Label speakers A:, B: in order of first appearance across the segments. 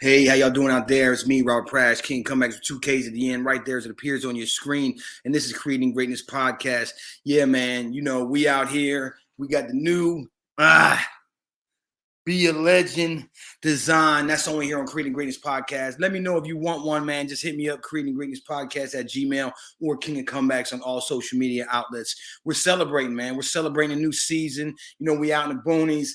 A: Hey, how y'all doing out there? It's me, Robert Prash, King Comebacks with 2Ks at the end, right there as it appears on your screen. And this is Creating Greatness Podcast. Yeah, man, we out here. We got the new Be a Legend design. That's only here on Creating Greatness Podcast. Let me know if you want one, man. Just hit me up, Creating Greatness Podcast at Gmail or King of Comebacks on all social media outlets. We're celebrating, man. We're celebrating a new season. We out in the boonies.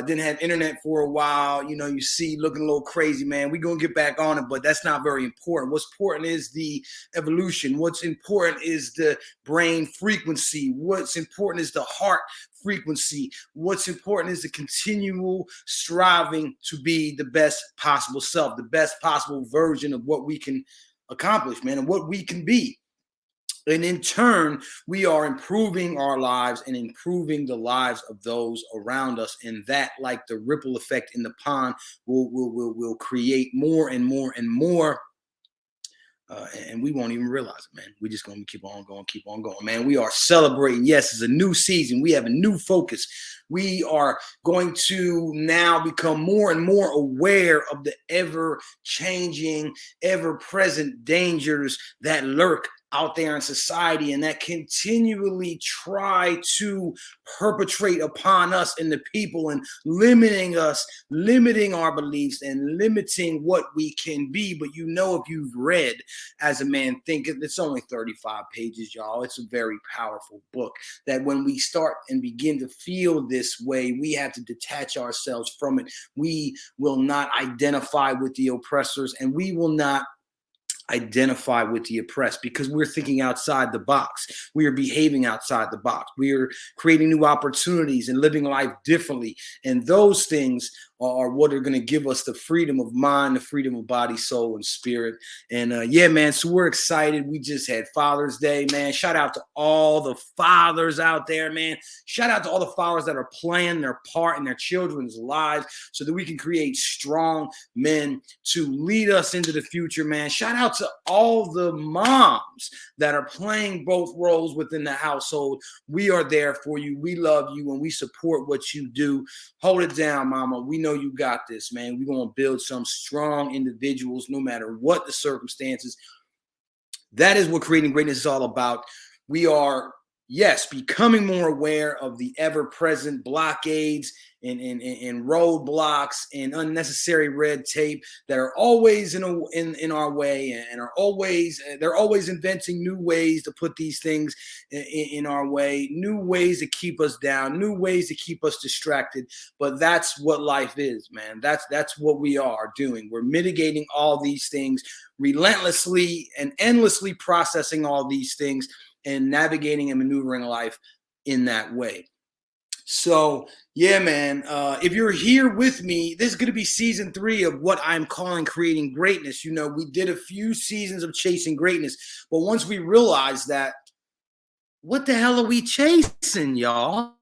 A: Didn't have internet for a while. You see looking a little crazy, man. We're going to get back on it, but that's not very important. What's important is the evolution. What's important is the brain frequency. What's important is the heart frequency. What's important is the continual striving to be the best possible self, the best possible version of what we can accomplish, man, and what we can be. And in turn, we are improving our lives and improving the lives of those around us. And that, like the ripple effect in the pond, will create more and more and more. And we won't even realize it, man. We're just going to keep on going, man. We are celebrating. Yes, it's a new season. We have a new focus. We are going to now become more and more aware of the ever-changing, ever-present dangers that lurk out there in society and that continually try to perpetrate upon us and the people and limiting us, limiting our beliefs and limiting what we can be. But if you've read As a Man Thinketh, it's only 35 pages, y'all. It's a very powerful book that when we start and begin to feel this way, we have to detach ourselves from it. We will not identify with the oppressors and we will not identify with the oppressed because we're thinking outside the box. We are behaving outside the box. We are creating new opportunities and living life differently. And those things are what are going to give us the freedom of mind, the freedom of body, soul, and spirit. And yeah, man, so we're excited. We just had Father's Day, man. Shout out to all the fathers out there, man. Shout out to all the fathers that are playing their part in their children's lives so that we can create strong men to lead us into the future, man. Shout out to all the moms that are playing both roles within the household. We are there for you. We love you and we support what you do. Hold it down, mama. We know you got this, man. We're going to build some strong individuals no matter what the circumstances. That is what Creating Greatness is all about. We are, yes, becoming more aware of the ever-present blockades and roadblocks and unnecessary red tape that are always in our way and they're always inventing new ways to put these things in our way, new ways to keep us down, new ways to keep us distracted. But that's what life is, man. That's what we are doing. We're mitigating all these things relentlessly and endlessly processing all these things and navigating and maneuvering life in that way. So, yeah, man, if you're here with me, this is going to be season 3 of what I'm calling Creating Greatness. We did a few seasons of Chasing Greatness, but once we realized that, what the hell are we chasing, y'all?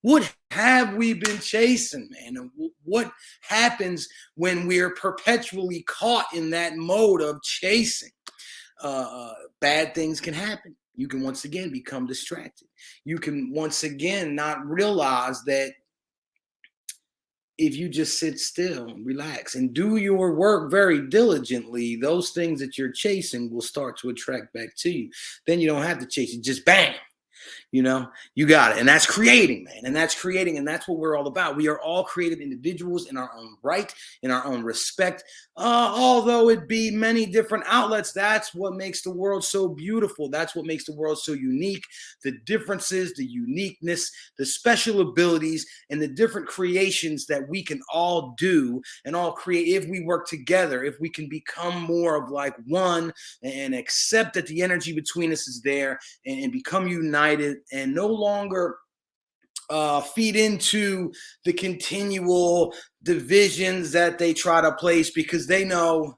A: What have we been chasing, man? And what happens when we're perpetually caught in that mode of chasing? Bad things can happen. You can once again become distracted. You can once again not realize that if you just sit still, relax, and do your work very diligently, those things that you're chasing will start to attract back to you. Then you don't have to chase it. Just bang. You got it. And that's creating, man. And that's creating. And that's what we're all about. We are all creative individuals in our own right, in our own respect. Although it be many different outlets, that's what makes the world so beautiful. That's what makes the world so unique. The differences, the uniqueness, the special abilities, and the different creations that we can all do and all create if we work together, if we can become more of like one and accept that the energy between us is there and become united and no longer feed into the continual divisions that they try to place because they know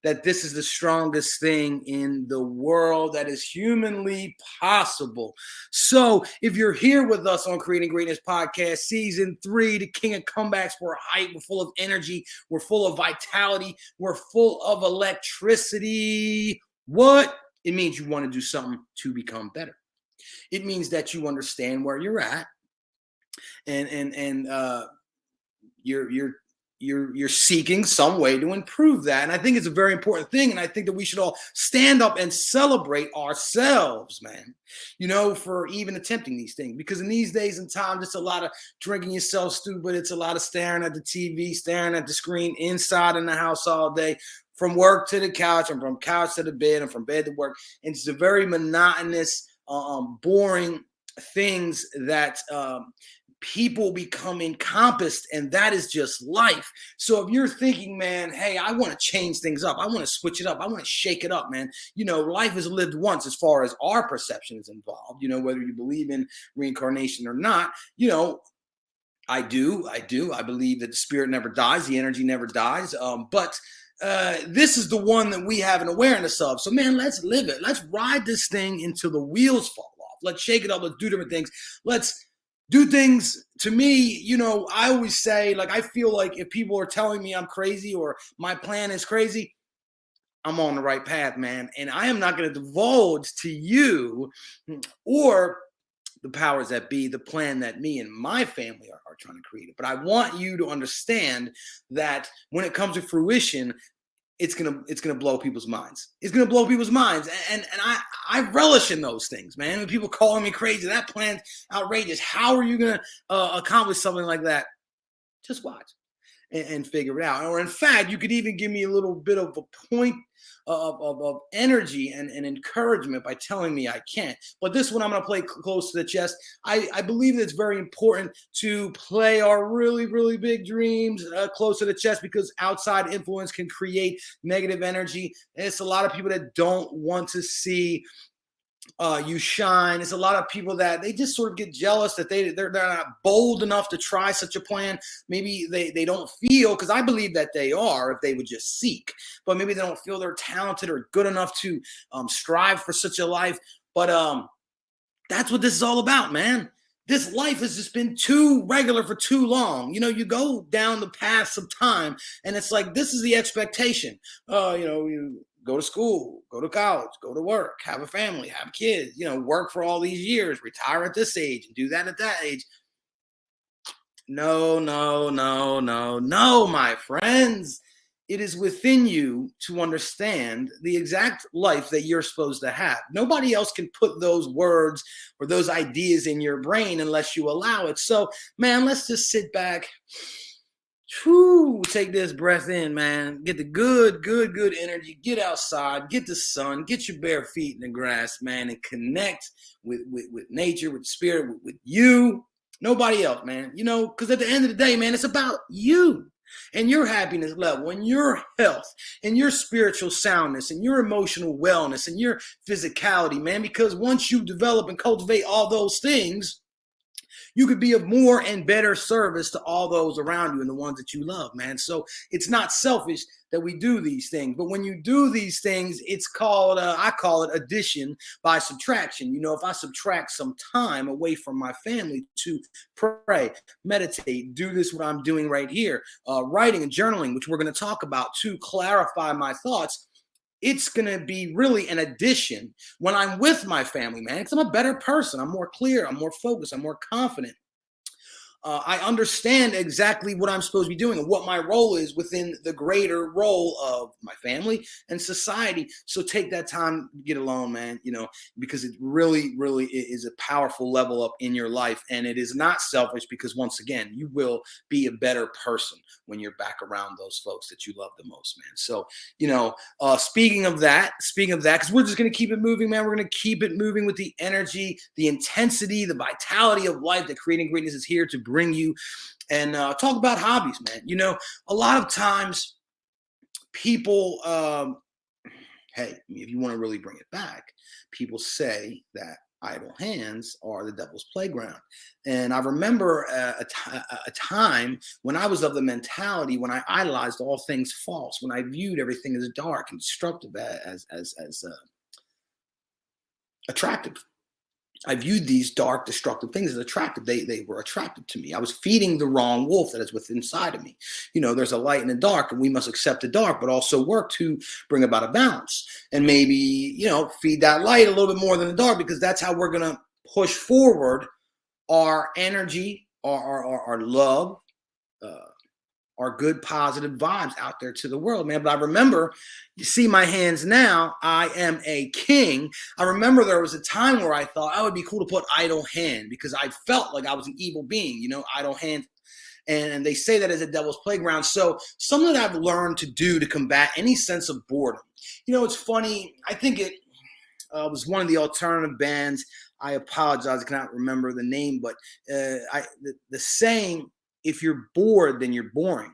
A: that this is the strongest thing in the world that is humanly possible. So if you're here with us on Creating Greatness Podcast, season 3, the King of Comebacks, we're hyped, we're full of energy, we're full of vitality, we're full of electricity. What? It means you want to do something to become better. It means that you understand where you're at and you're you're seeking some way to improve that. And I think it's a very important thing. And I think that we should all stand up and celebrate ourselves, man, for even attempting these things. Because in these days and times, it's a lot of drinking yourself stupid. It's a lot of staring at the TV, staring at the screen, inside in the house all day, from work to the couch, and from couch to the bed, and from bed to work. And it's a very monotonous, boring things that people become encompassed, and that is just life. So if you're thinking, man, hey, I want to change things up, I want to switch it up, I want to shake it up, man, life is lived once as far as our perception is involved, whether you believe in reincarnation or not. I do. I believe that the spirit never dies, the energy never dies. But this is the one that we have an awareness of. So, man, let's live it. Let's ride this thing until the wheels fall off. Let's shake it up. Let's do different things. Let's do things. To me, I always say, like, I feel like if people are telling me I'm crazy or my plan is crazy, I'm on the right path, man. And I am not going to divulge to you or the powers that be the plan that me and my family are trying to create. But I want you to understand that when it comes to fruition, it's gonna blow people's minds. It's gonna blow people's minds, and I relish in those things, man. When people calling me crazy, that plan's outrageous. How are you gonna accomplish something like that? Just watch and figure it out. Or in fact, you could even give me a little bit of a point of energy and encouragement by telling me I can't. But this one I'm going to play close to the chest. I believe that it's very important to play our really, really big dreams close to the chest, because outside influence can create negative energy. And it's a lot of people that don't want to see you shine. It's a lot of people that they just sort of get jealous that they're not bold enough to try such a plan. Maybe they don't feel, because I believe that they are if they would just seek, but maybe they don't feel they're talented or good enough to strive for such a life. But that's what this is all about, man. This life has just been too regular for too long. You go down the paths of time, and it's like, this is the expectation. You go to school, go to college, go to work, have a family, have kids, work for all these years, retire at this age, and do that at that age. No, my friends. It is within you to understand the exact life that you're supposed to have. Nobody else can put those words or those ideas in your brain unless you allow it. So, man, let's just sit back. Take this breath in, man. Get the good energy. Get outside, get the sun, get your bare feet in the grass, man, and connect with nature, with spirit, with you. Nobody else, man. Because at the end of the day, man, it's about you and your happiness level and your health and your spiritual soundness and your emotional wellness and your physicality, man. Because once you develop and cultivate all those things, you could be of more and better service to all those around you and the ones that you love, man. So it's not selfish that we do these things. But when you do these things, it's called, I call it addition by subtraction. If I subtract some time away from my family to pray, meditate, do this, what I'm doing right here, writing and journaling, which we're going to talk about, to clarify my thoughts, it's going to be really an addition when I'm with my family, man, because I'm a better person. I'm more clear. I'm more focused. I'm more confident. I understand exactly what I'm supposed to be doing and what my role is within the greater role of my family and society. So take that time to get alone, man, because it really, really is a powerful level up in your life. And it is not selfish, because once again, you will be a better person when you're back around those folks that you love the most, man. So, speaking of that, because we're just going to keep it moving, man. We're going to keep it moving with the energy, the intensity, the vitality of life that Creating Greatness is here to bring you, and talk about hobbies, man. A lot of times people, hey, if you want to really bring it back, people say that idle hands are the devil's playground. And I remember a time when I was of the mentality, when I idolized all things false, when I viewed everything as dark and destructive, as attractive. I viewed these dark, destructive things as attractive. They were attractive to me. I was feeding the wrong wolf that is within inside of me. There's a light and a dark, and we must accept the dark, but also work to bring about a balance. And maybe, feed that light a little bit more than the dark, because that's how we're going to push forward our energy, our love, are good, positive vibes out there to the world, man. But I remember, you see my hands now, I am a king. I remember there was a time where I thought, oh, it would be cool to put idle hand because I felt like I was an evil being, idle hand. And they say that as a devil's playground. So something that I've learned to do to combat any sense of boredom. It's funny. I think it was one of the alternative bands. I apologize, I cannot remember the name, but the saying, if you're bored, then you're boring.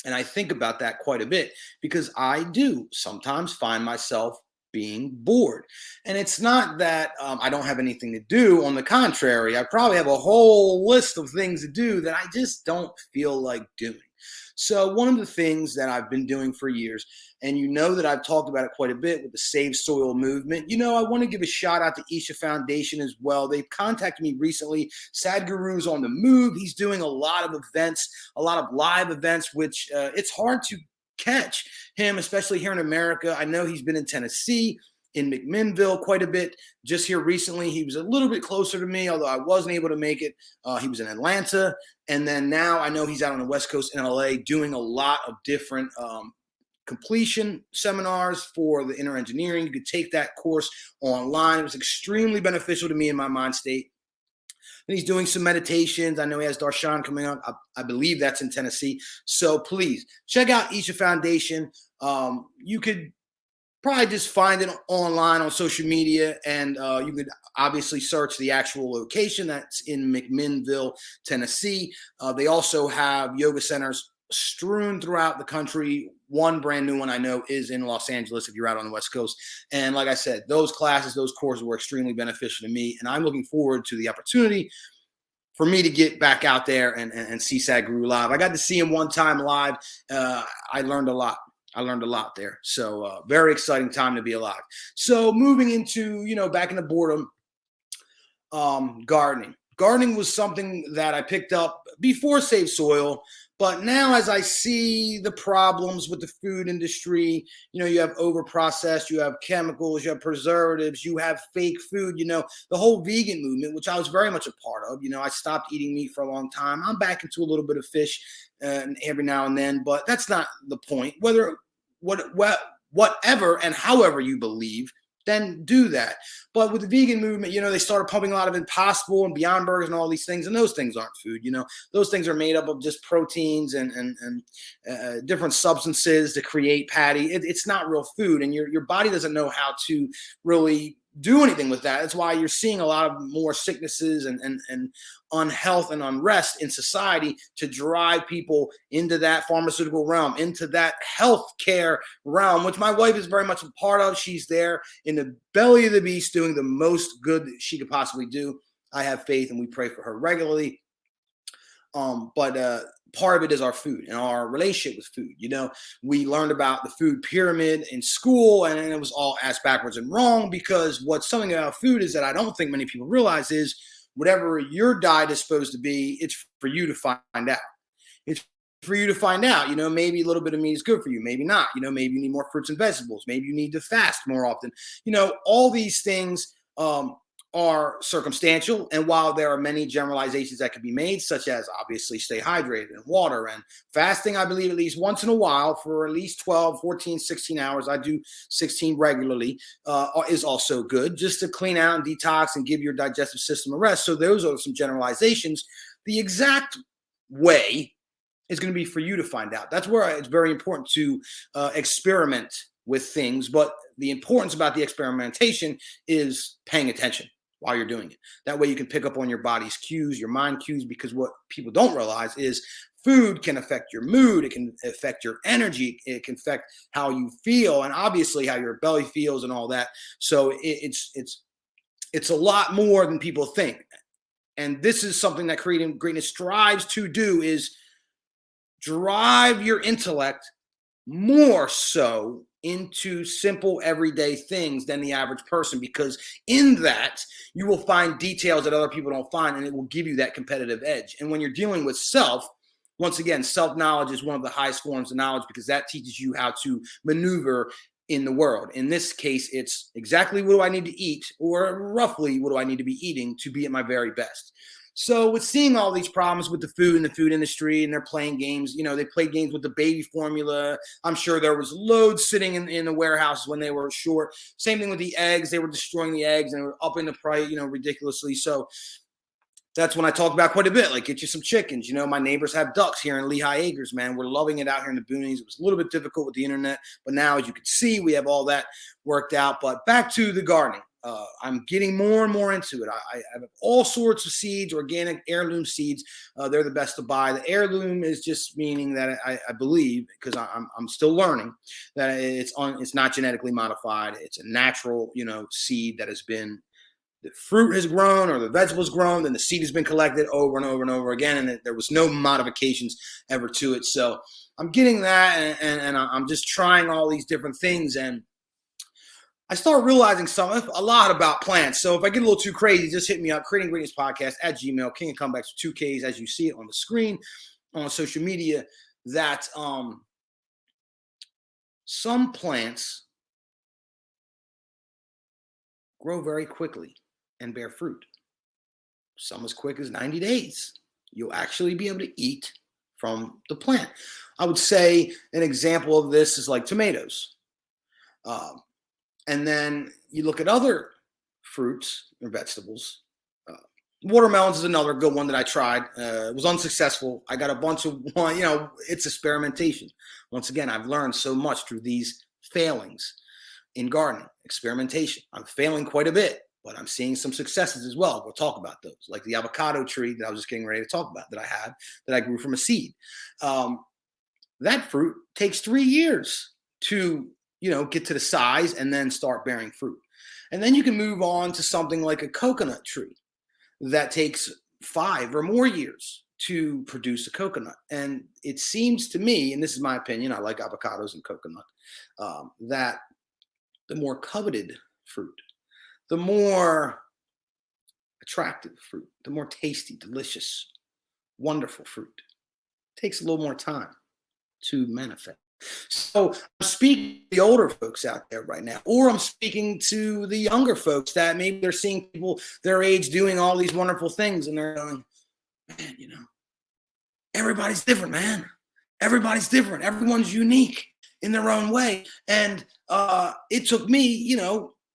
A: And I think about that quite a bit because I do sometimes find myself being bored. And it's not that I don't have anything to do. On the contrary, I probably have a whole list of things to do that I just don't feel like doing. So one of the things that I've been doing for years, and that I've talked about it quite a bit with the Save Soil movement, I want to give a shout out to Isha Foundation as well. They've contacted me recently. Sadhguru's on the move. He's doing a lot of events, a lot of live events, which it's hard to catch him, especially here in America. I know he's been in Tennessee, in McMinnville quite a bit. Just here recently, he was a little bit closer to me, although I wasn't able to make it. He was in Atlanta. And then now I know he's out on the West Coast in LA doing a lot of different completion seminars for the inner engineering. You could take that course online. It was extremely beneficial to me in my mind state. And he's doing some meditations. I know he has Darshan coming up. I believe that's in Tennessee. So please check out Isha Foundation. You could probably just find it online on social media, and you could obviously search the actual location. That's in McMinnville, Tennessee. They also have yoga centers strewn throughout the country. One brand new one I know is in Los Angeles if you're out on the West Coast. And like I said, those classes, those courses were extremely beneficial to me. And I'm looking forward to the opportunity for me to get back out there and see Sadhguru live. I got to see him one time live. I learned a lot. There. So very exciting time to be alive. So moving into, back into boredom, gardening. Gardening was something that I picked up before Save Soil. But now as I see the problems with the food industry, you have overprocessed, you have chemicals, you have preservatives, you have fake food, the whole vegan movement, which I was very much a part of. I stopped eating meat for a long time. I'm back into a little bit of fish every now and then, but that's not the point. Whatever and however you believe, then do that. But with the vegan movement, they started pumping a lot of Impossible and Beyond Burgers and all these things, and those things aren't food. Those things are made up of just proteins and different substances to create patty. It's not real food, and your body doesn't know how to really do anything with that. That's why you're seeing a lot of more sicknesses and unhealth and unrest in society to drive people into that pharmaceutical realm, into that healthcare realm, which my wife is very much a part of. She's there in the belly of the beast doing the most good that she could possibly do. I have faith and we pray for her regularly. But part of it is our food and our relationship with food. We learned about the food pyramid in school, and it was all ass backwards and wrong, because what's something about food is that I don't think many people realize is whatever your diet is supposed to be, it's for you to find out. It's for you to find out, maybe a little bit of meat is good for you, maybe not, maybe you need more fruits and vegetables, maybe you need to fast more often. All these things are circumstantial. And while there are many generalizations that can be made, such as obviously stay hydrated and water and fasting, I believe at least once in a while for at least 12, 14, 16 hours, I do 16 regularly, is also good, just to clean out and detox and give your digestive system a rest. So those are some generalizations. The exact way is going to be for you to find out. That's where it's very important to experiment with things. But the importance about the experimentation is paying attention while you're doing it. That way you can pick up on your body's cues, your mind cues, because what people don't realize is food can affect your mood. It can affect your energy. It can affect how you feel, and obviously how your belly feels and all that. So it's a lot more than people think. And this is something that Creating Greatness strives to do, is drive your intellect more so into simple everyday things than the average person, because in that you will find details that other people don't find, and it will give you that competitive edge. And when you're dealing with self, once again, self-knowledge is one of the highest forms of knowledge, because that teaches you how to maneuver in the world. In this case, it's exactly what do I need to eat, or roughly what do I need to be eating to be at my very best. So with seeing all these problems with the food and the food industry, and they're playing games, they played games with the baby formula. I'm sure there was loads sitting in the warehouses when they were short. Same thing with the eggs. They were destroying the eggs and they were upping the price, ridiculously. So that's when I talked about quite a bit. Like, get you some chickens. My neighbors have ducks here in Lehigh Acres, man. We're loving it out here in the boonies. It was a little bit difficult with the internet, but now, as you can see, we have all that worked out. But back to the gardening. I'm getting more and more into it. I have all sorts of seeds, organic heirloom seeds. They're the best to buy. The heirloom is just meaning that I believe, because I'm still learning, that it's not genetically modified. It's a natural, seed that has been, the fruit has grown or the vegetables grown, then the seed has been collected over and over and over again, and there was no modifications ever to it. So I'm getting that, and I'm just trying all these different things, and I start realizing a lot about plants. So if I get a little too crazy, just hit me up, Creating Greatness Podcast at Gmail, King of Comebacks with 2Ks, as you see it on the screen, on social media, that some plants grow very quickly and bear fruit. Some as quick as 90 days. You'll actually be able to eat from the plant. I would say an example of this is like tomatoes. And then you look at other fruits or vegetables. Watermelons is another good one that I tried. It was unsuccessful. I got a bunch of it's experimentation. Once again, I've learned so much through these failings in gardening, experimentation. I'm failing quite a bit, but I'm seeing some successes as well. We'll talk about those, like the avocado tree that I was just getting ready to talk about that I grew from a seed. That fruit takes 3 years to get to the size and then start bearing fruit. And then you can move on to something like a coconut tree that takes 5 or more years to produce a coconut. And it seems to me, and this is my opinion, I like avocados and coconut, that the more coveted fruit, the more attractive fruit, the more tasty, delicious, wonderful fruit takes a little more time to manifest. So I'm speaking to the older folks out there right now, or I'm speaking to the younger folks that maybe they're seeing people their age doing all these wonderful things, and they're going, man, everybody's different, man. Everybody's different. Everyone's unique in their own way. And it took me,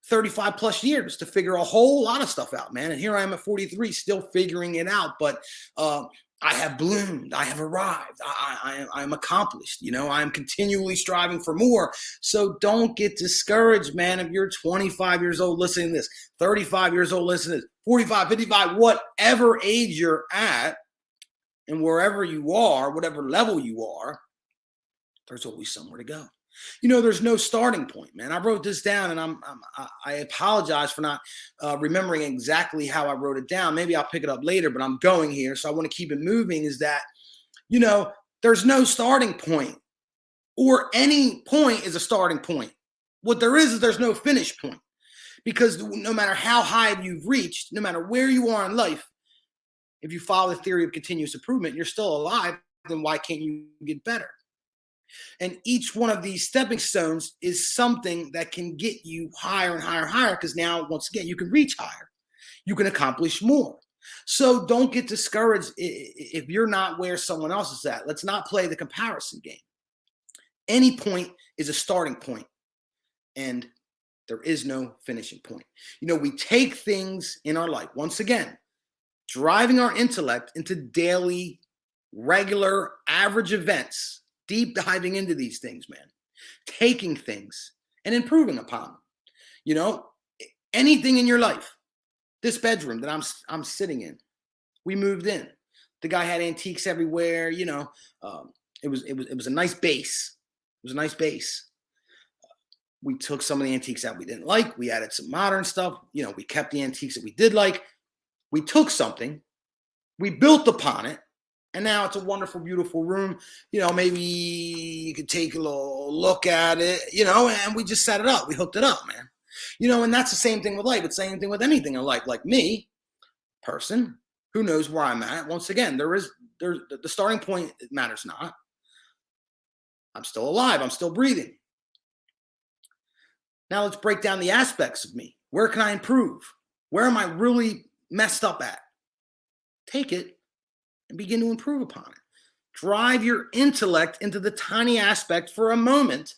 A: 35 plus years to figure a whole lot of stuff out, man. And here I am at 43, still figuring it out. But I have bloomed. I have arrived. I'm accomplished. I'm continually striving for more. So don't get discouraged, man. If you're 25 years old listening to this, 35 years old listening to this, 45, 55, whatever age you're at, and wherever you are, whatever level you are, there's always somewhere to go. There's no starting point, man. I wrote this down, and I apologize for not remembering exactly how I wrote it down. Maybe I'll pick it up later, but I'm going here, so I want to keep it moving. Is that, there's no starting point, or any point is a starting point. What there is there's no finish point, because no matter how high you've reached, no matter where you are in life, if you follow the theory of continuous improvement, you're still alive. Then why can't you get better? And each one of these stepping stones is something that can get you higher and higher and higher, because now, once again, you can reach higher. You can accomplish more. So don't get discouraged if you're not where someone else is at. Let's not play the comparison game. Any point is a starting point, and there is no finishing point. We take things in our life, once again, driving our intellect into daily, regular, average events, deep diving into these things, man, taking things and improving upon them. Anything in your life, this bedroom that I'm sitting in, we moved in. The guy had antiques everywhere. It was a nice base. It was a nice base. We took some of the antiques that we didn't like. We added some modern stuff. We kept the antiques that we did like. We took something, we built upon it, and now it's a wonderful, beautiful room. Maybe you could take a little look at it, and we just set it up. We hooked it up, man. And that's the same thing with life. It's the same thing with anything in life. Like me, person who knows where I'm at. Once again, there's the starting point matters not. I'm still alive. I'm still breathing. Now let's break down the aspects of me. Where can I improve? Where am I really messed up at? take it and begin to improve upon it. Drive your intellect into the tiny aspect for a moment,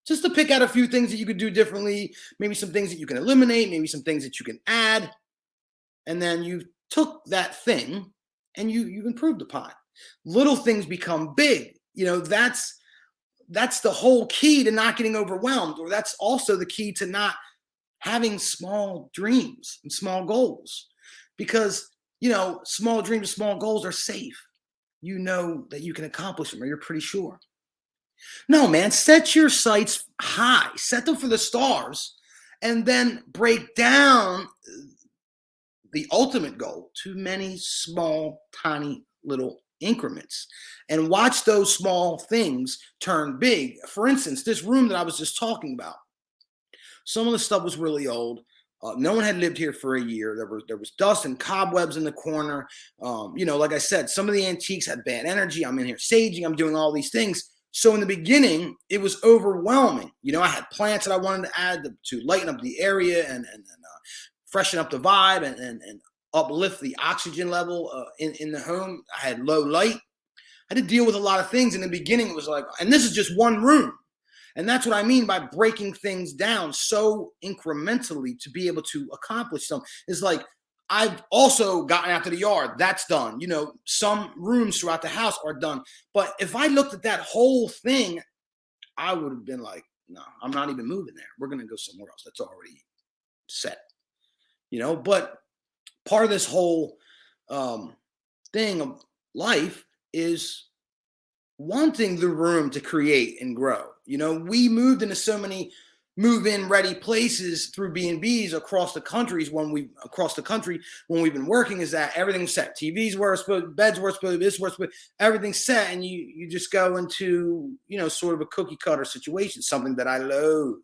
A: just to pick out a few things that you could do differently, maybe some things that you can eliminate, maybe some things that you can add. And then you took that thing and you've improved upon it. Little things become big. That's the whole key to not getting overwhelmed, or that's also the key to not having small dreams and small goals, because small dreams, small goals are safe. You know that you can accomplish them, or you're pretty sure. No, man, set your sights high, set them for the stars, and then break down the ultimate goal to many small, tiny little increments, and watch those small things turn big. For instance, this room that I was just talking about, some of the stuff was really old. No one had lived here for a year. There was dust and cobwebs in the corner. Like I said, some of the antiques had bad energy. I'm in here saging. I'm doing all these things. So in the beginning, it was overwhelming. I had plants that I wanted to add to lighten up the area and freshen up the vibe and uplift the oxygen level in the home. I had low light. I had to deal with a lot of things. In the beginning, it was like, and this is just one room. And that's what I mean by breaking things down so incrementally to be able to accomplish something. It's like, I've also gotten out to the yard. That's done. Some rooms throughout the house are done. But if I looked at that whole thing, I would have been like, no, I'm not even moving there. We're going to go somewhere else. That's already set. But part of this whole thing of life is wanting the room to create and grow. We moved into so many move-in ready places through B&Bs across the country when we've been working, is that everything's set. TVs were supposed, beds were supposed, this was supposed, everything's set, and you just go into sort of a cookie cutter situation, something that I loathe.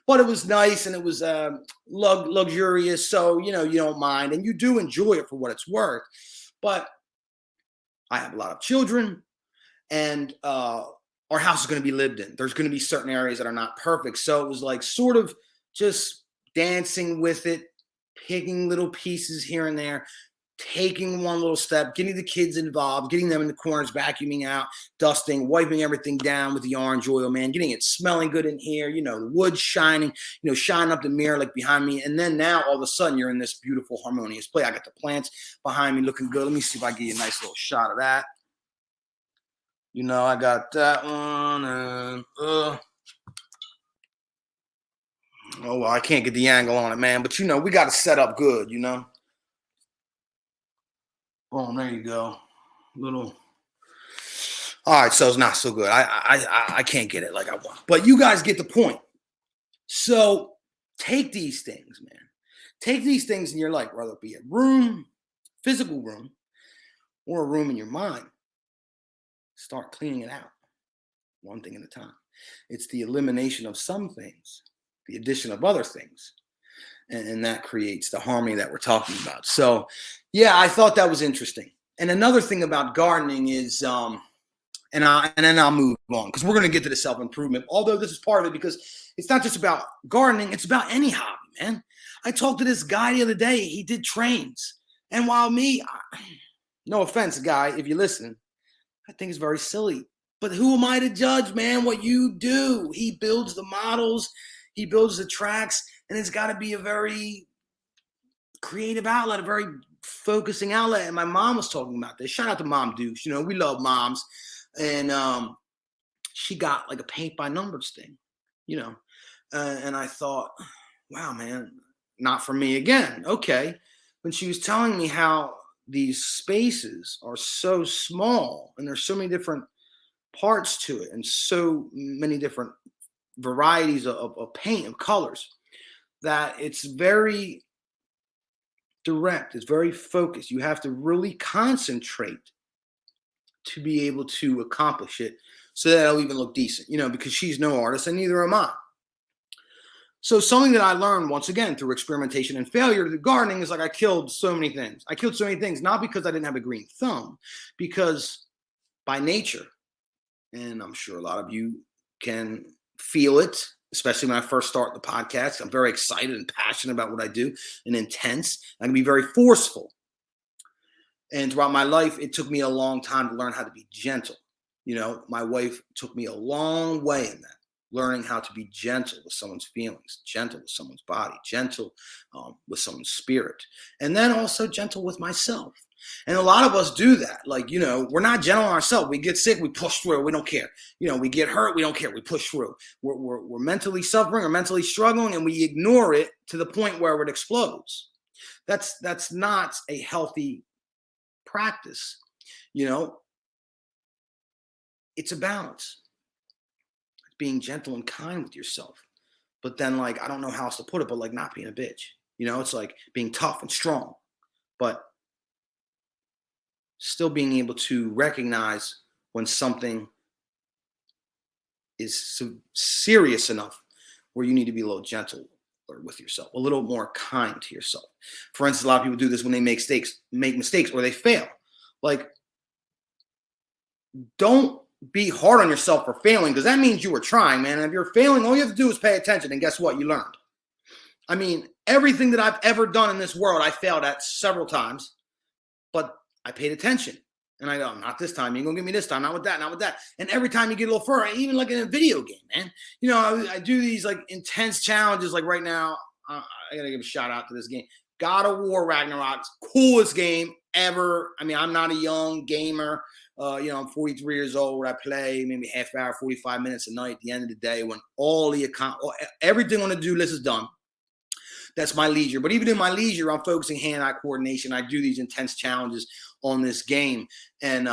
A: But it was nice and it was luxurious, so you don't mind and you do enjoy it for what it's worth. But I have a lot of children, and our house is going to be lived in. There's going to be certain areas that are not perfect. So it was like sort of just dancing with it, picking little pieces here and there, taking one little step, getting the kids involved, getting them in the corners, vacuuming out, dusting, wiping everything down with the orange oil, man, getting it smelling good in here, the wood shining, shining up the mirror like behind me. And then now all of a sudden you're in this beautiful harmonious play. I got the plants behind me looking good. Let me see if I can get you a nice little shot of that. I got that one, and oh well, I can't get the angle on it, man. But we got to set up good, Boom, there you go. Little. All right, so it's not so good. I can't get it like I want, but you guys get the point. So take these things, man. Take these things in your life, whether it be a room, physical room, or a room in your mind. Start cleaning it out, one thing at a time. It's the elimination of some things, the addition of other things, and that creates the harmony that we're talking about. So, yeah, I thought that was interesting. And another thing about gardening is, and then I'll move on because we're going to get to the self-improvement. Although this is part of it, because it's not just about gardening; it's about any hobby, man. I talked to this guy the other day. He did trains, and while no offense, guy, if you're listening, I think it's very silly. But who am I to judge, man, what you do? He builds the models, he builds the tracks, and it's got to be a very creative outlet, a very focusing outlet. And my mom was talking about this. Shout out to Mom Dukes. We love moms. And she got like a paint by numbers thing, and I thought, wow, man, not for me again. Okay. When she was telling me how these spaces are so small and there's so many different parts to it and so many different varieties of paint and colors, that it's very direct, it's very focused. You have to really concentrate to be able to accomplish it so that it'll even look decent, because she's no artist and neither am I. So something that I learned, once again, through experimentation and failure to gardening is like I killed so many things. I killed so many things, not because I didn't have a green thumb, because by nature, and I'm sure a lot of you can feel it, especially when I first start the podcast, I'm very excited and passionate about what I do and intense. I can be very forceful. And throughout my life, it took me a long time to learn how to be gentle. You know, my wife took me a long way in that, learning how to be gentle with someone's feelings, gentle with someone's body, gentle with someone's spirit, and then also gentle with myself. And a lot of us do that. Like, you know, we're not gentle on ourselves. We get sick, we push through. We don't care. You know, we get hurt, we don't care. We push through. We're mentally suffering or mentally struggling, and we ignore it to the point where it explodes. That's not a healthy practice. You know, it's a balance. Being gentle and kind with yourself. But then, like, I don't know how else to put it, but like not being a bitch. You know, it's like being tough and strong, but still being able to recognize when something is serious enough where you need to be a little gentle with yourself, a little more kind to yourself. For instance, a lot of people do this when they make mistakes, or they fail. Like, don't be hard on yourself for failing, because that means you were trying, man. And if you're failing, all you have to do is pay attention, and guess what? You learned. I mean, everything that I've ever done in this world, I failed at several times, but I paid attention. And I go, not this time. You're going to get me this time. Not with that, not with that. And every time you get a little further, even like in a video game, man. You know, I do these like intense challenges. Like right now, I got to give a shout out to this game. God of War Ragnarok, coolest game ever. I mean, I'm not a young gamer. You know, I'm 43 years old. I play maybe half hour, 45 minutes a night at the end of the day when everything on the do list is done. That's my leisure. But even in my leisure, I'm focusing hand-eye coordination. I do these intense challenges on this game. And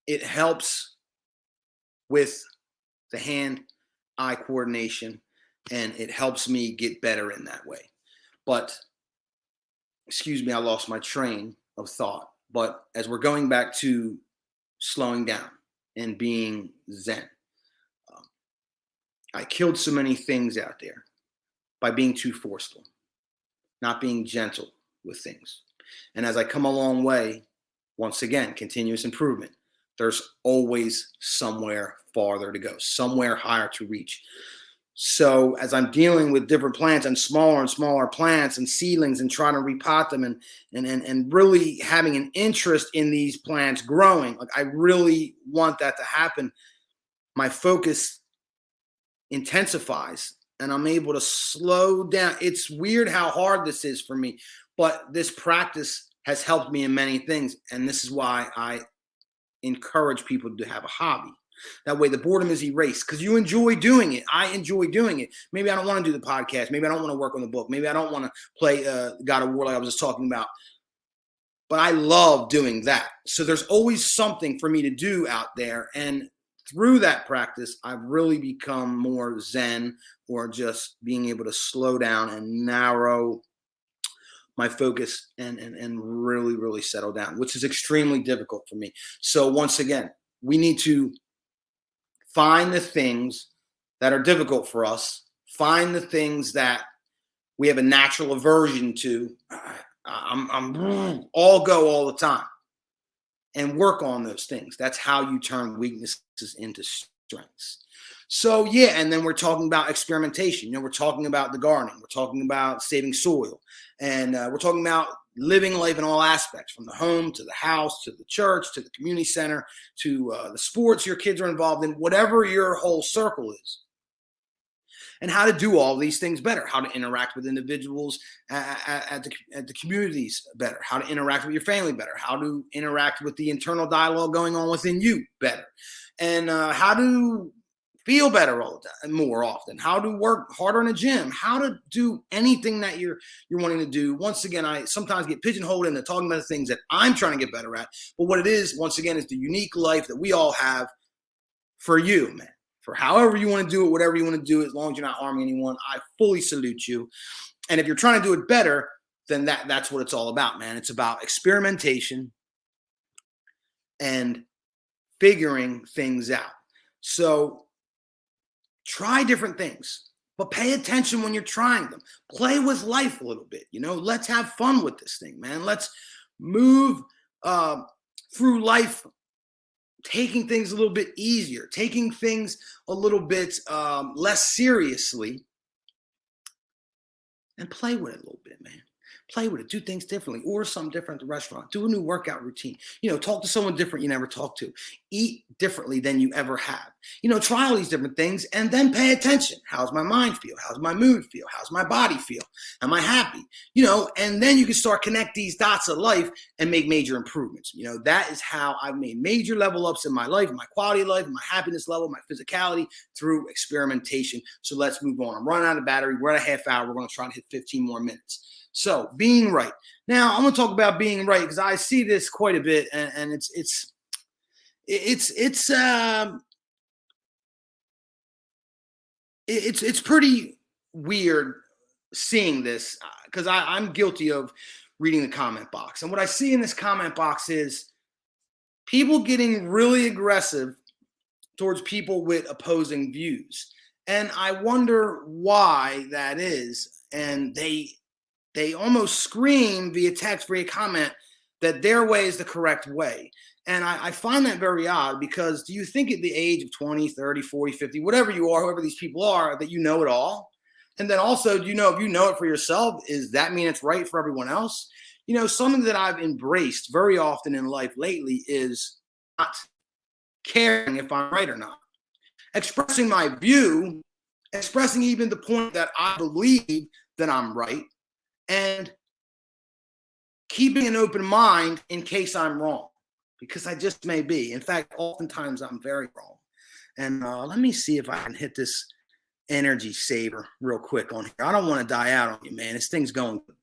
A: it helps with the hand-eye coordination, and it helps me get better in that way. But, excuse me, I lost my train of thought. But as we're going back to slowing down and being Zen, I killed so many things out there by being too forceful, not being gentle with things. And as I come a long way, once again, continuous improvement, there's always somewhere farther to go, somewhere higher to reach. So as I'm dealing with different plants and smaller plants and seedlings and trying to repot them and really having an interest in these plants growing, like I really want that to happen, my focus intensifies and I'm able to slow down. It's weird how hard this is for me, but this practice has helped me in many things. And this is why I encourage people to have a hobby. That way the boredom is erased because you enjoy doing it. I enjoy doing it. Maybe I don't want to do the podcast. Maybe I don't want to work on the book. Maybe I don't want to play God of War like I was just talking about. But I love doing that. So there's always something for me to do out there. And through that practice, I've really become more Zen, or just being able to slow down and narrow my focus and really, really settle down, which is extremely difficult for me. So once again, we need to find the things that are difficult for us, find the things that we have a natural aversion to. I'm all go all the time, and work on those things. That's how you turn weaknesses into strengths. So yeah, and then we're talking about experimentation. You know, we're talking about the gardening. We're talking about saving soil, and we're talking about living life in all aspects, from the home to the house to the church to the community center to the sports your kids are involved in, whatever your whole circle is. And how to do all these things better, how to interact with individuals at the communities better, how to interact with your family better, how to interact with the internal dialogue going on within you better, and how to feel better all the time, more often, how to work harder in the gym, how to do anything that you're wanting to do. Once again, I sometimes get pigeonholed into talking about the things that I'm trying to get better at. But what it is, once again, is the unique life that we all have for you, man. For however you want to do it, whatever you want to do, as long as you're not harming anyone, I fully salute you. And if you're trying to do it better, then that's what it's all about, man. It's about experimentation and figuring things out. So try different things, but pay attention when you're trying them. Play with life a little bit. You know, let's have fun with this thing, man. Let's move through life, taking things a little bit easier, taking things a little bit less seriously, and play with it a little bit, man. Play with it. Do things differently. Order something different at the restaurant. Do a new workout routine. Talk to someone different you never talked to. Eat differently than you ever have. Try all these different things and then pay attention. How's my mind feel? How's my mood feel? How's my body feel? Am I happy? And then you can start connect these dots of life and make major improvements. That is how I've made major level ups in my life, my quality of life, my happiness level, my physicality through experimentation. So let's move on. I'm running out of battery. We're at a half hour. We're going to try to hit 15 more minutes. So being right. Now I'm going to talk about being right because I see this quite a bit, and it's pretty weird seeing this because I'm guilty of reading the comment box. And what I see in this comment box is people getting really aggressive towards people with opposing views. And I wonder why that is. And they almost scream via text, via comment, that their way is the correct way. And I find that very odd because do you think at the age of 20, 30, 40, 50, whatever you are, whoever these people are, that you know it all? And then also, do you know if you know it for yourself, does that mean it's right for everyone else? Something that I've embraced very often in life lately is not caring if I'm right or not. Expressing my view, expressing even the point that I believe that I'm right, and keeping an open mind in case I'm wrong, because I just may be. In fact, oftentimes I'm very wrong. And let me see if I can hit this energy saver real quick on here. I don't want to die out on you, man. This thing's going good.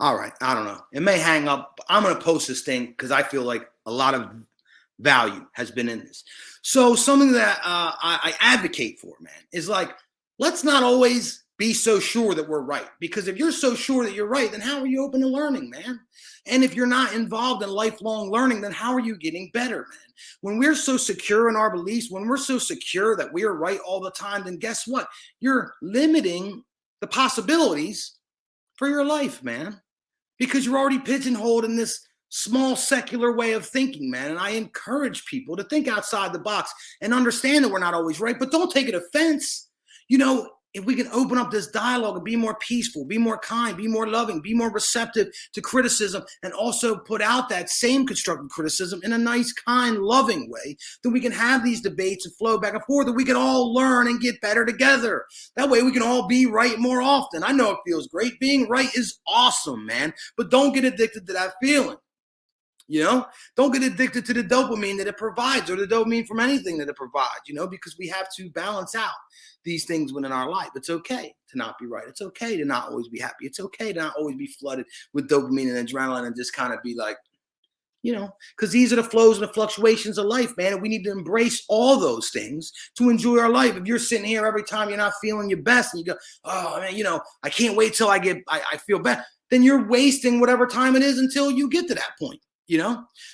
A: All right. I don't know. It may hang up. I'm going to post this thing because I feel like a lot of value has been in this. So something that I advocate for, man, is like, let's not always be so sure that we're right. Because if you're so sure that you're right, then how are you open to learning, man? And if you're not involved in lifelong learning, then how are you getting better, man? When we're so secure in our beliefs, when we're so secure that we are right all the time, then guess what? You're limiting the possibilities for your life, man, because you're already pigeonholed in this small secular way of thinking, man. And I encourage people to think outside the box and understand that we're not always right, but don't take it offense. If we can open up this dialogue and be more peaceful, be more kind, be more loving, be more receptive to criticism, and also put out that same constructive criticism in a nice, kind, loving way, then we can have these debates and flow back and forth, and we can all learn and get better together. That way we can all be right more often. I know it feels great. Being right is awesome, man, but don't get addicted to that feeling. Don't get addicted to the dopamine that it provides, or the dopamine from anything that it provides, because we have to balance out these things within our life. It's okay to not be right. It's okay to not always be happy. It's okay to not always be flooded with dopamine and adrenaline and just kind of be like, because these are the flows and the fluctuations of life, man. And we need to embrace all those things to enjoy our life. If you're sitting here every time you're not feeling your best and you go, oh man, I can't wait till I feel better, then you're wasting whatever time it is until you get to that point.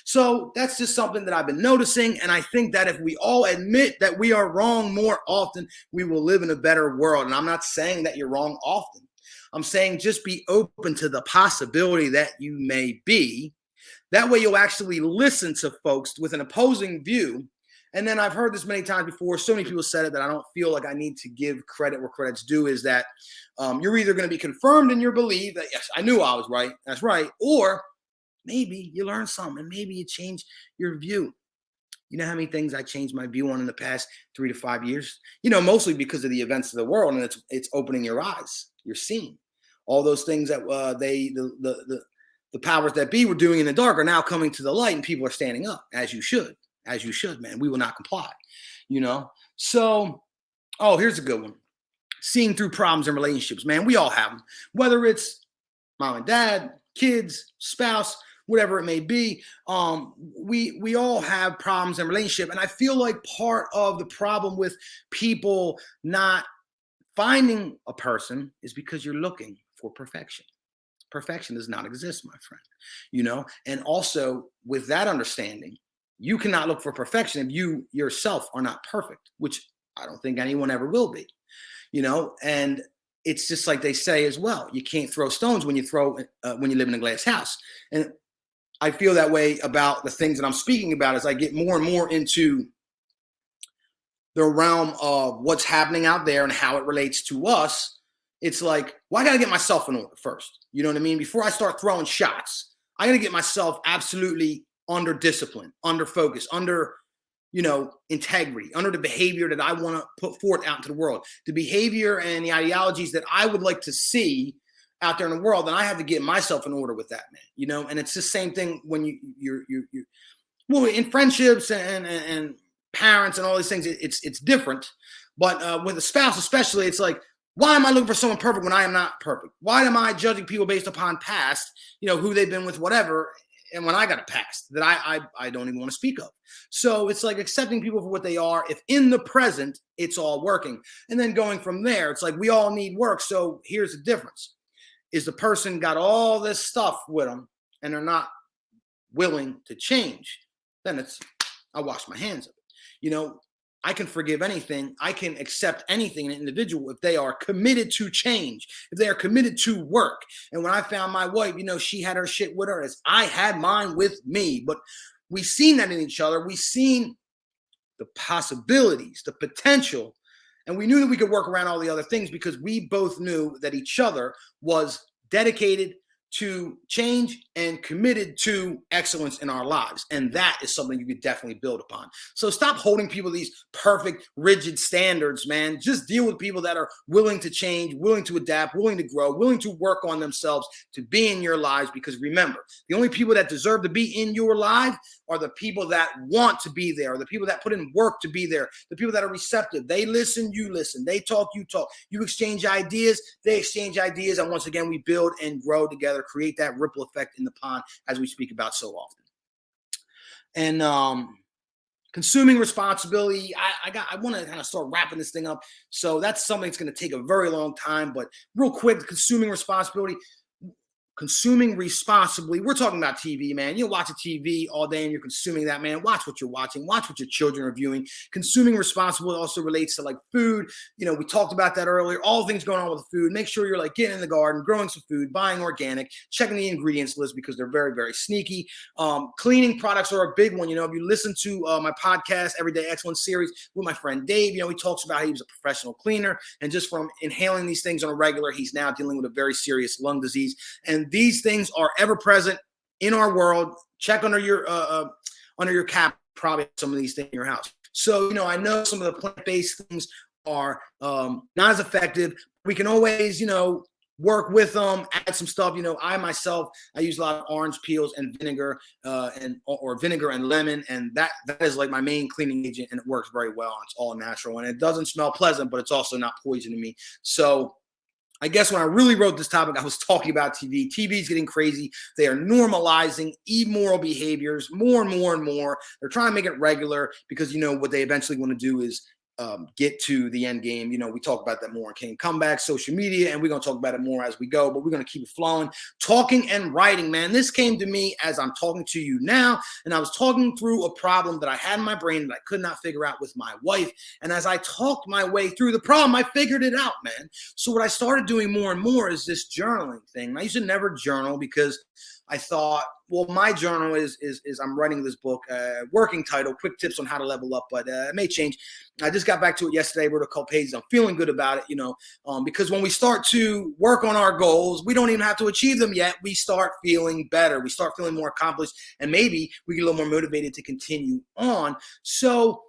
A: So that's just something that I've been noticing. And I think that if we all admit that we are wrong more often, we will live in a better world. And I'm not saying that you're wrong often. I'm saying just be open to the possibility that you may be. That way you'll actually listen to folks with an opposing view. And then I've heard this many times before. So many people said it that I don't feel like I need to give credit where credit's due, is that you're either going to be confirmed in your belief that, yes, I knew I was right. That's right. Or maybe you learn something and maybe you change your view. You know how many things I changed my view on in the past 3 to 5 years? Mostly because of the events of the world, and it's opening your eyes. You're seeing all those things that the powers that be were doing in the dark are now coming to the light, and people are standing up, as you should, man. We will not comply, So, here's a good one. Seeing through problems in relationships, man. We all have them, whether it's mom and dad, kids, spouse, whatever it may be. We all have problems in relationship. And I feel like part of the problem with people not finding a person is because you're looking for perfection. Perfection does not exist, my friend. And also with that understanding, you cannot look for perfection if you yourself are not perfect, which I don't think anyone ever will be, and it's just like they say as well. You can't throw stones when you live in a glass house. And I feel that way about the things that I'm speaking about as I get more and more into the realm of what's happening out there and how it relates to us, it's like, well, I got to get myself in order first. You know what I mean? Before I start throwing shots, I got to get myself absolutely under discipline, under focus, under, integrity, under the behavior that I want to put forth out into the world, the behavior and the ideologies that I would like to see out there in the world. And I have to get myself in order with that, man, and it's the same thing when you're well, in friendships and parents and all these things, it's different. But with a spouse, especially, it's like, why am I looking for someone perfect when I am not perfect? Why am I judging people based upon past, who they've been with, whatever, and when I got a past that I don't even want to speak of? So it's like accepting people for what they are. If in the present, it's all working. And then going from there, it's like we all need work. So here's the difference. Is the person got all this stuff with them and they're not willing to change, then I wash my hands of it. I can forgive anything. I can accept anything in an individual if they are committed to change, if they are committed to work. And when I found my wife, she had her shit with her as I had mine with me. But we seen that in each other. We seen the possibilities, the potential, and we knew that we could work around all the other things because we both knew that each other was dedicated to change and committed to excellence in our lives. And that is something you could definitely build upon. So stop holding people these perfect, rigid standards, man. Just deal with people that are willing to change, willing to adapt, willing to grow, willing to work on themselves to be in your lives. Because remember, the only people that deserve to be in your life are the people that want to be there, the people that put in work to be there, the people that are receptive. They listen, you listen. They talk, you talk. You exchange ideas, they exchange ideas. And once again, we build and grow together, create that ripple effect in the pond as we speak about so often. And consuming responsibility, I want to kind of start wrapping this thing up. So that's something that's going to take a very long time. But real quick, consuming responsibility. Consuming responsibly. We're talking about TV, man. You're watching TV all day and you're consuming that, man. Watch what you're watching. Watch what your children are viewing. Consuming responsibly also relates to like food. We talked about that earlier. All things going on with the food. Make sure you're like getting in the garden, growing some food, buying organic, checking the ingredients list because they're very, very sneaky. Cleaning products are a big one. If you listen to my podcast, Everyday Excellence series with my friend Dave, he talks about how he was a professional cleaner. And just from inhaling these things on a regular, he's now dealing with a very serious lung disease. And these things are ever present in our world. Check under your cap, probably some of these things in your house. So, I know some of the plant-based things are not as effective. We can always, work with them, add some stuff. I use a lot of orange peels and vinegar or vinegar and lemon. And that is like my main cleaning agent. And it works very well. It's all natural and it doesn't smell pleasant, but it's also not poison to me. So I guess when I really wrote this topic, I was talking about TV. TV is getting crazy. They are normalizing immoral behaviors more and more and more. They're trying to make it regular because, what they eventually want to do is get to the end game. We talk about that more in King Comeback, social media, and we're going to talk about it more as we go, but we're going to keep it flowing. Talking and writing, man. This came to me as I'm talking to you now, and I was talking through a problem that I had in my brain that I could not figure out with my wife. And as I talked my way through the problem, I figured it out, man. So what I started doing more and more is this journaling thing. I used to never journal because I thought, well, my journal is I'm writing this book, working title, Quick Tips on How to Level Up, but it may change. I just got back to it yesterday, wrote a couple pages. I'm feeling good about it, because when we start to work on our goals, we don't even have to achieve them yet. We start feeling better. We start feeling more accomplished, and maybe we get a little more motivated to continue on. So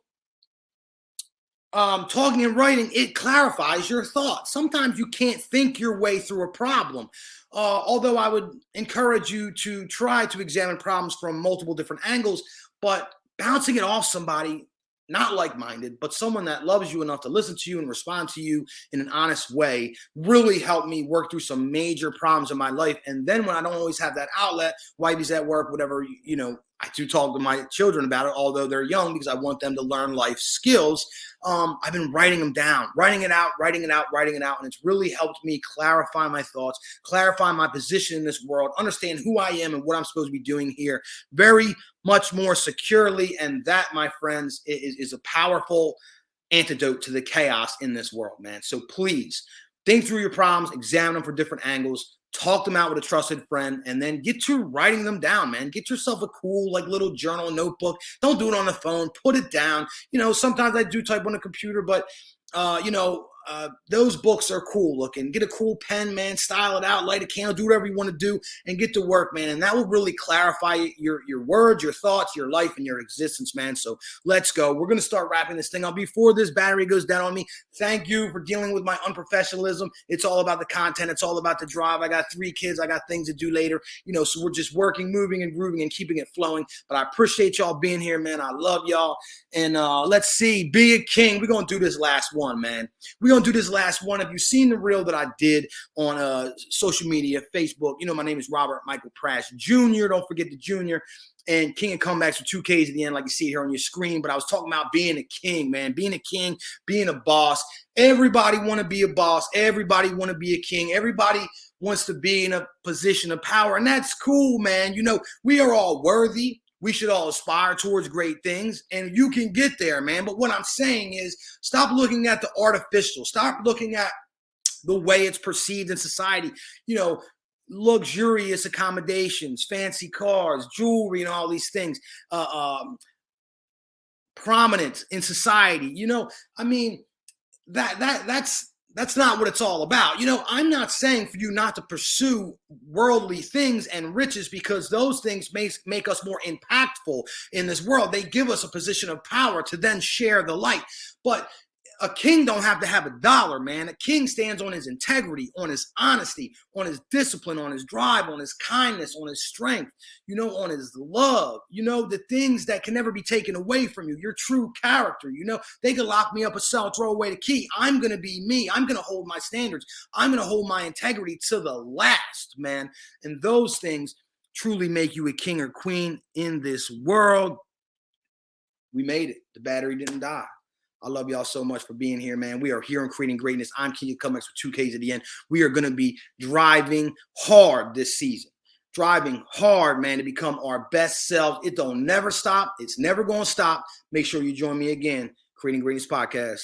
A: talking and writing, it clarifies your thoughts. Sometimes you can't think your way through a problem. Although I would encourage you to try to examine problems from multiple different angles, but bouncing it off somebody, not like-minded, but someone that loves you enough to listen to you and respond to you in an honest way really helped me work through some major problems in my life. And then when I don't always have that outlet, wifey's at work, whatever, I do talk to my children about it, although they're young, because I want them to learn life skills. I've been writing them down, writing it out. And it's really helped me clarify my thoughts, clarify my position in this world, understand who I am and what I'm supposed to be doing here very much more securely. And that, my friends, is a powerful antidote to the chaos in this world, man. So please think through your problems, examine them from different angles, talk them out with a trusted friend, and then get to writing them down, man. Get yourself a cool, like, little journal notebook. Don't do it on the phone. Put it down. Sometimes I do type on the computer, but those books are cool looking. Get a cool pen, man. Style it out, light a candle, do whatever you want to do, and get to work, man. And that will really clarify your words, your thoughts, your life, and your existence, man. So let's go. We're going to start wrapping this thing up. Before this battery goes down on me, thank you for dealing with my unprofessionalism. It's all about the content. It's all about the drive. I got 3 kids. I got things to do later. So we're just working, moving, and grooving, and keeping it flowing. But I appreciate y'all being here, man. I love y'all. And let's see. Be a king. We're going to do this last one, man. We're going to do this last one. Have you seen the reel that I did on social media, Facebook? My name is Robert Michael Prash Jr. Don't forget the Jr. And King of Comebacks with 2 Ks at the end, like you see here on your screen. But I was talking about being a king, man. Being a king, being a boss. Everybody want to be a boss. Everybody want to be a king. Everybody wants to be in a position of power. And that's cool, man. We are all worthy. We should all aspire towards great things, and you can get there, man. But what I'm saying is, stop looking at the artificial. Stop looking at the way it's perceived in society. Luxurious accommodations, fancy cars, jewelry, and all these things. Prominence in society. That's not what it's all about. I'm not saying for you not to pursue worldly things and riches, because those things make us more impactful in this world. They give us a position of power to then share the light. But a king don't have to have a dollar, man. A king stands on his integrity, on his honesty, on his discipline, on his drive, on his kindness, on his strength, on his love, the things that can never be taken away from you, your true character. They could lock me up a cell, throw away the key. I'm going to be me. I'm going to hold my standards. I'm going to hold my integrity to the last, man. And those things truly make you a king or queen in this world. We made it. The battery didn't die. I love y'all so much for being here, man. We are here on Creating Greatness. I'm King of Comebacks with 2 Ks at the end. We are going to be driving hard this season. Driving hard, man, to become our best selves. It don't never stop. It's never going to stop. Make sure you join me again. Creating Greatness Podcast.